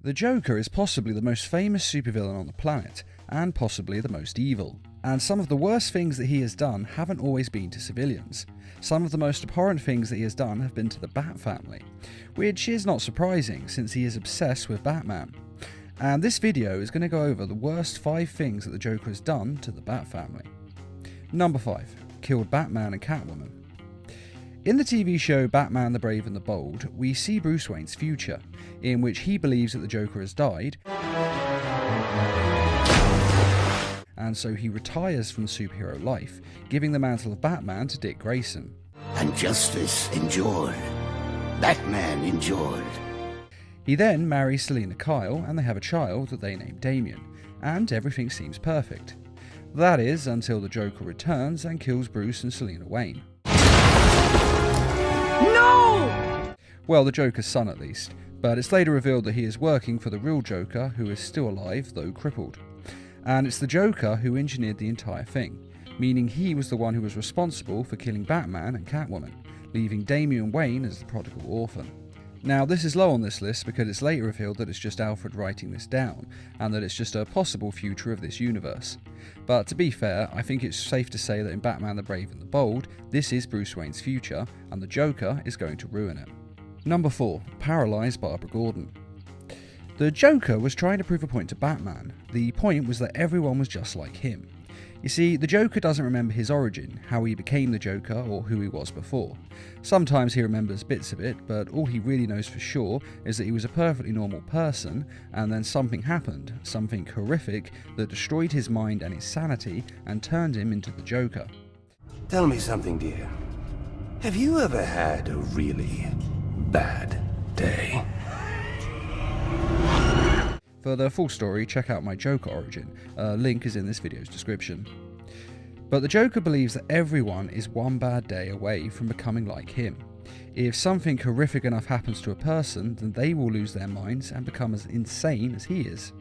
The Joker is possibly the most famous supervillain on the planet, and possibly the most evil. And some of the worst things that he has done haven't always been to civilians. Some of the most abhorrent things that he has done have been to the Bat family, which is not surprising since he is obsessed with Batman. And this video is going to go over the worst 5 things that the Joker has done to the Bat family. Number 5. Killed Batman and Catwoman. In the TV show Batman the Brave and the Bold, we see Bruce Wayne's future, in which he believes that the Joker has died, and so he retires from superhero life, giving the mantle of Batman to Dick Grayson. And justice endured. Batman endured. He then marries Selina Kyle and they have a child that they name Damian, and everything seems perfect. That is, until the Joker returns and kills Bruce and Selina Wayne. No! Well, the Joker's son at least, but it's later revealed that he is working for the real Joker, who is still alive, though crippled. And it's the Joker who engineered the entire thing, meaning he was the one who was responsible for killing Batman and Catwoman, leaving Damian Wayne as the prodigal orphan. Now, this is low on this list because it's later revealed that it's just Alfred writing this down, and that it's just a possible future of this universe. But to be fair, I think it's safe to say that in Batman the Brave and the Bold, this is Bruce Wayne's future, and the Joker is going to ruin it. Number 4. Paralyze Barbara Gordon. The Joker was trying to prove a point to Batman. The point was that everyone was just like him. You see, the Joker doesn't remember his origin, how he became the Joker or who he was before. Sometimes he remembers bits of it, but all he really knows for sure is that he was a perfectly normal person, and then something happened, something horrific, that destroyed his mind and his sanity and turned him into the Joker. Tell me something, dear. Have you ever had a really bad day? For the full story, check out my Joker origin, link is in this video's description. But the Joker believes that everyone is one bad day away from becoming like him. If something horrific enough happens to a person, then they will lose their minds and become as insane as he is.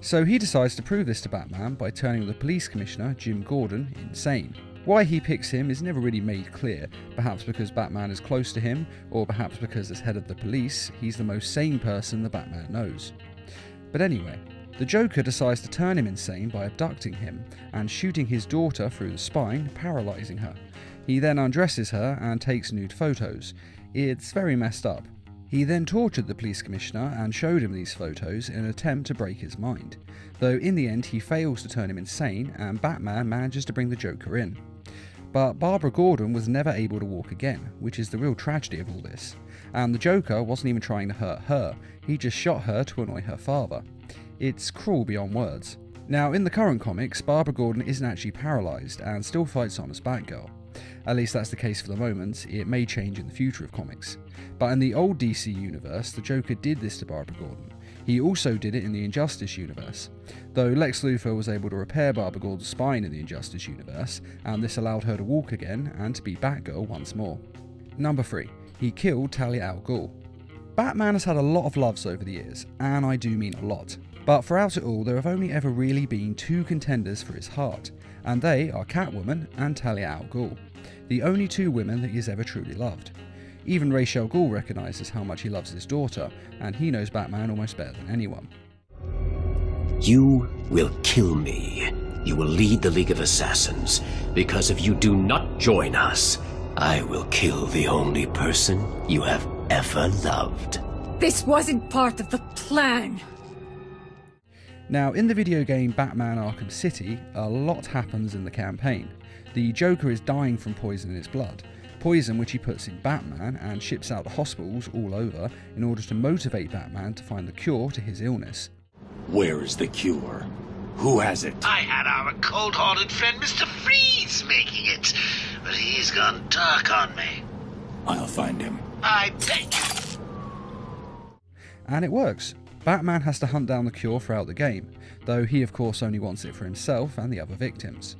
So he decides to prove this to Batman by turning the police commissioner, Jim Gordon, insane. Why he picks him is never really made clear, perhaps because Batman is close to him, or perhaps because as head of the police, he's the most sane person the Batman knows. But anyway, the Joker decides to turn him insane by abducting him and shooting his daughter through the spine, paralysing her. He then undresses her and takes nude photos. It's very messed up. He then tortured the police commissioner and showed him these photos in an attempt to break his mind, though in the end he fails to turn him insane and Batman manages to bring the Joker in. But Barbara Gordon was never able to walk again, which is the real tragedy of all this. And the Joker wasn't even trying to hurt her, he just shot her to annoy her father. It's cruel beyond words. Now, in the current comics, Barbara Gordon isn't actually paralysed and still fights on as Batgirl. At least that's the case for the moment, it may change in the future of comics. But in the old DC universe, the Joker did this to Barbara Gordon. He also did it in the Injustice universe, though Lex Luthor was able to repair Barbara Gordon's spine in the Injustice universe, and this allowed her to walk again and to be Batgirl once more. Number 3. He killed Talia al Ghul. Batman has had a lot of loves over the years, and I do mean a lot. But throughout it all, there have only ever really been 2 contenders for his heart, and they are Catwoman and Talia al Ghul, the only 2 women that he has ever truly loved. Even Ra's al Ghul recognises how much he loves his daughter, and he knows Batman almost better than anyone. You will kill me. You will lead the League of Assassins, because if you do not join us, I will kill the only person you have ever loved. This wasn't part of the plan. Now, in the video game Batman Arkham City, a lot happens in the campaign. The Joker is dying from poison in his blood, poison which he puts in Batman and ships out to hospitals all over in order to motivate Batman to find the cure to his illness. Where is the cure? Who has it? I had our cold-hearted friend Mr. Freeze making it, but he's gone dark on me. I'll find him. I beg you. And it works. Batman has to hunt down the cure throughout the game, though he of course only wants it for himself and the other victims.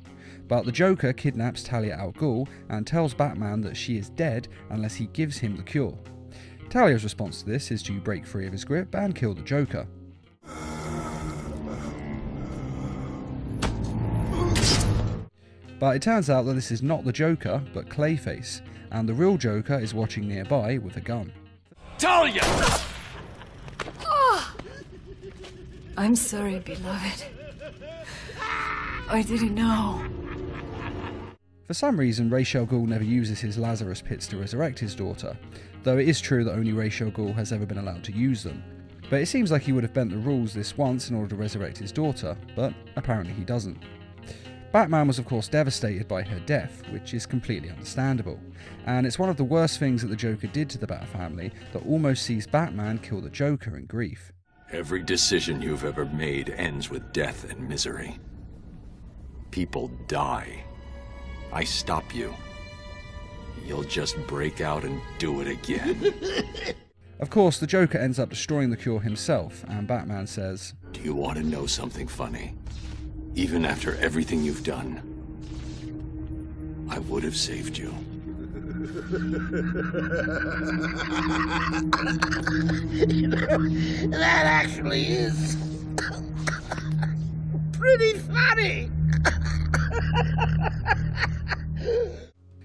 But the Joker kidnaps Talia al Ghul and tells Batman that she is dead unless he gives him the cure. Talia's response to this is to break free of his grip and kill the Joker. But it turns out that this is not the Joker, but Clayface, and the real Joker is watching nearby with a gun. Talia! I'm sorry, beloved. I didn't know. For some reason, Ra's al Ghul never uses his Lazarus pits to resurrect his daughter, though it is true that only Ra's al Ghul has ever been allowed to use them. But it seems like he would have bent the rules this once in order to resurrect his daughter, but apparently he doesn't. Batman was of course devastated by her death, which is completely understandable, and it's one of the worst things that the Joker did to the Bat family that almost sees Batman kill the Joker in grief. Every decision you've ever made ends with death and misery. People die. I stop you. You'll just break out and do it again. Of course, the Joker ends up destroying the cure himself, and Batman says, Do you want to know something funny? Even after everything you've done, I would have saved you. That actually is pretty funny.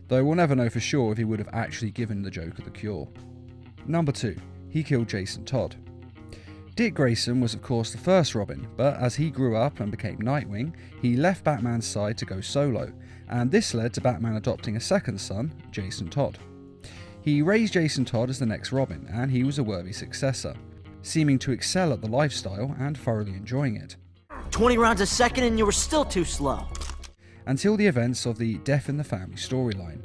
though we'll never know for sure if he would have actually given the Joker the cure. Number 2. He killed Jason Todd. Dick Grayson was of course the first Robin, but as he grew up and became Nightwing, he left Batman's side to go solo, and this led to Batman adopting a second son, Jason Todd. He raised Jason Todd as the next Robin, and he was a worthy successor, seeming to excel at the lifestyle and thoroughly enjoying it. 20 rounds a second and you were still too slow. Until the events of the Death in the Family storyline.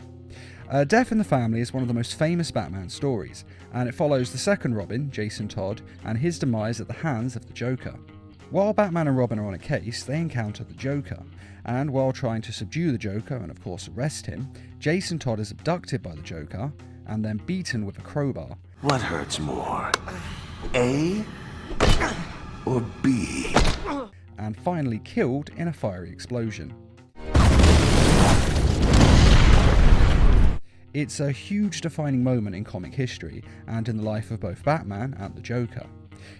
Death in the Family is one of the most famous Batman stories, and it follows the second Robin, Jason Todd, and his demise at the hands of the Joker. While Batman and Robin are on a case, they encounter the Joker, and while trying to subdue the Joker and of course arrest him, Jason Todd is abducted by the Joker and then beaten with a crowbar. What hurts more? A or B? And finally killed in a fiery explosion. It's a huge defining moment in comic history and in the life of both Batman and the Joker.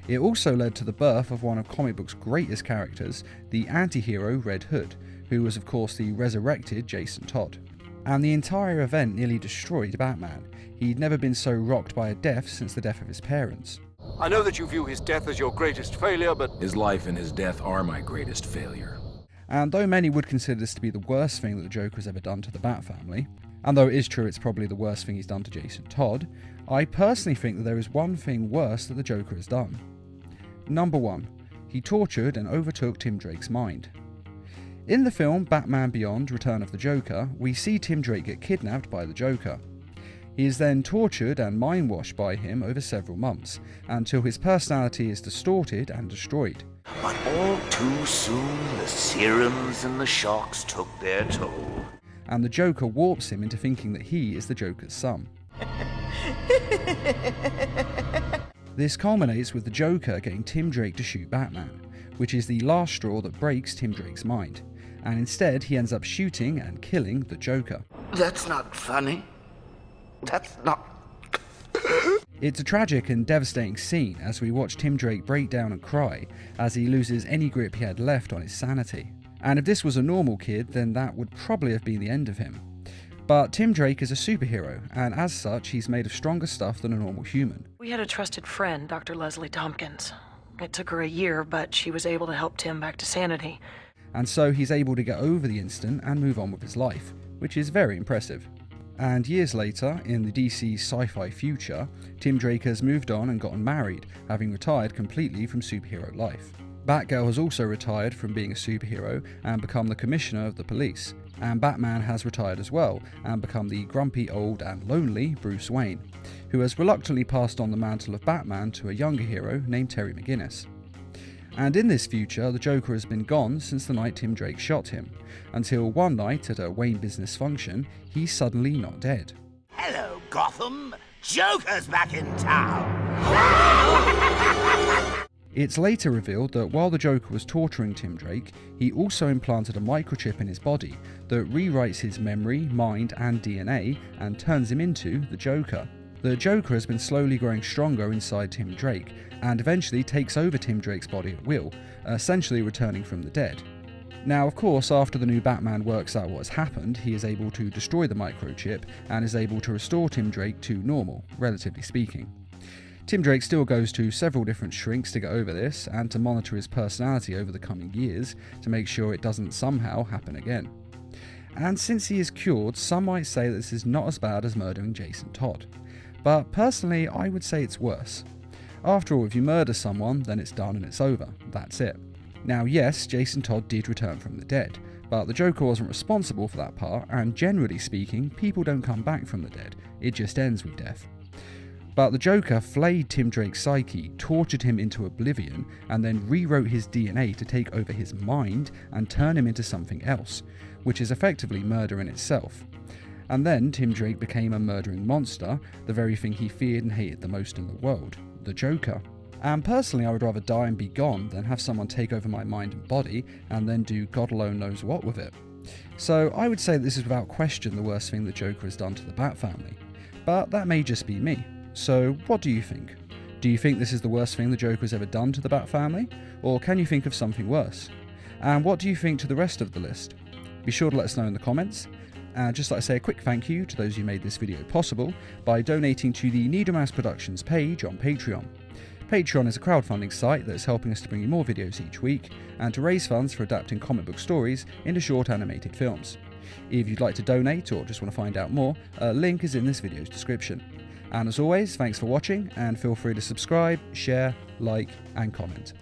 It also led to the birth of one of comic books' greatest characters, the anti-hero Red Hood, who was of course the resurrected Jason Todd. And the entire event nearly destroyed Batman. He'd never been so rocked by a death since the death of his parents. I know that you view his death as your greatest failure, but his life and his death are my greatest failure. And though many would consider this to be the worst thing that the Joker has ever done to the Bat family, and though it is true it's probably the worst thing he's done to Jason Todd, I personally think that there is one thing worse that the Joker has done. Number 1. He tortured and overtook Tim Drake's mind. In the film Batman Beyond: Return of the Joker, we see Tim Drake get kidnapped by the Joker. He is then tortured and mind-washed by him over several months, until his personality is distorted and destroyed. But all too soon, the serums and the shocks took their toll. And the Joker warps him into thinking that he is the Joker's son. This culminates with the Joker getting Tim Drake to shoot Batman, which is the last straw that breaks Tim Drake's mind, and instead he ends up shooting and killing the Joker. That's not funny. That's not... It's a tragic and devastating scene as we watch Tim Drake break down and cry as he loses any grip he had left on his sanity. And if this was a normal kid, then that would probably have been the end of him. But Tim Drake is a superhero, and as such, he's made of stronger stuff than a normal human. We had a trusted friend, Dr. Leslie Tompkins. It took her a year, but she was able to help Tim back to sanity. And so he's able to get over the incident and move on with his life, which is very impressive. And years later, in the DC sci-fi future, Tim Drake has moved on and gotten married, having retired completely from superhero life. Batgirl has also retired from being a superhero and become the commissioner of the police, and Batman has retired as well and become the grumpy old and lonely Bruce Wayne, who has reluctantly passed on the mantle of Batman to a younger hero named Terry McGinnis. And in this future, the Joker has been gone since the night Tim Drake shot him, until one night at a Wayne business function, he's suddenly not dead. Hello, Gotham. Joker's back in town. It's later revealed that while the Joker was torturing Tim Drake, he also implanted a microchip in his body that rewrites his memory, mind and DNA and turns him into the Joker. The Joker has been slowly growing stronger inside Tim Drake and eventually takes over Tim Drake's body at will, essentially returning from the dead. Now, of course, after the new Batman works out what has happened, he is able to destroy the microchip and is able to restore Tim Drake to normal, relatively speaking. Tim Drake still goes to several different shrinks to get over this and to monitor his personality over the coming years to make sure it doesn't somehow happen again. And since he is cured, some might say that this is not as bad as murdering Jason Todd. But personally, I would say it's worse. After all, if you murder someone, then it's done and it's over. That's it. Now yes, Jason Todd did return from the dead, but the Joker wasn't responsible for that part, and generally speaking, people don't come back from the dead. It just ends with death. But the Joker flayed Tim Drake's psyche, tortured him into oblivion, and then rewrote his DNA to take over his mind and turn him into something else, which is effectively murder in itself. And then Tim Drake became a murdering monster, the very thing he feared and hated the most in the world, the Joker. And personally, I would rather die and be gone than have someone take over my mind and body and then do God alone knows what with it. So I would say that this is without question the worst thing the Joker has done to the Bat family. But that may just be me. So what do you think? Do you think this is the worst thing the Joker has ever done to the Bat family? Or can you think of something worse? And what do you think to the rest of the list? Be sure to let us know in the comments. And just like to say a quick thank you to those who made this video possible by donating to the Needlemouse Productions page on Patreon. Patreon is a crowdfunding site that is helping us to bring you more videos each week and to raise funds for adapting comic book stories into short animated films. If you'd like to donate or just want to find out more, a link is in this video's description. And as always, thanks for watching and feel free to subscribe, share, like and comment.